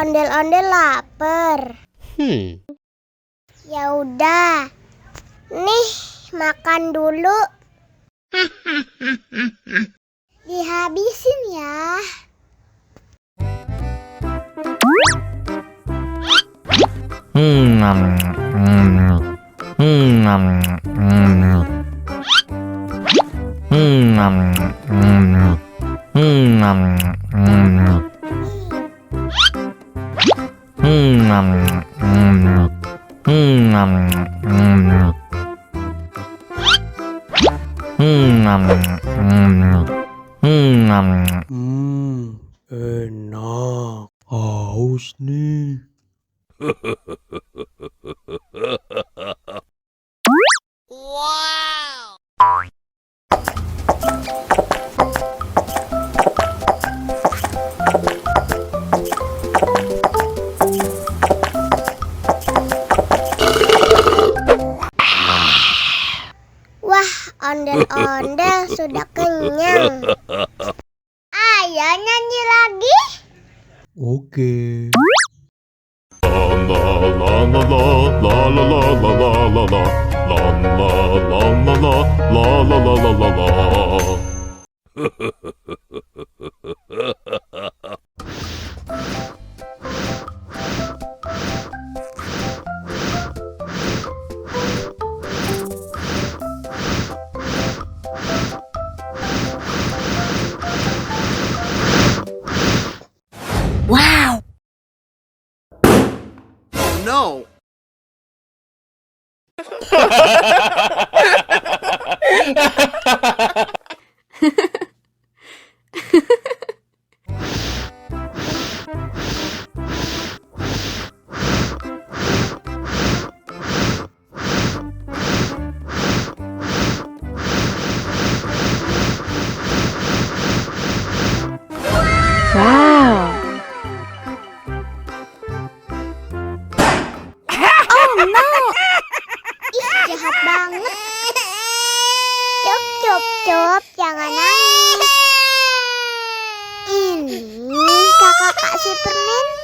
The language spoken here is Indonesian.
Ondel-ondel lapar. Ya udah. Nih, makan dulu. Dihabisin ya. Enak. Haus nih. Wah, ondel-ondel sudah kenyang. Ayo nyanyi lagi. Oke. Wow! No! Wow. Oh no. Ih, jahat banget. Cop, jangan nangis. Ini kakak kasih permen.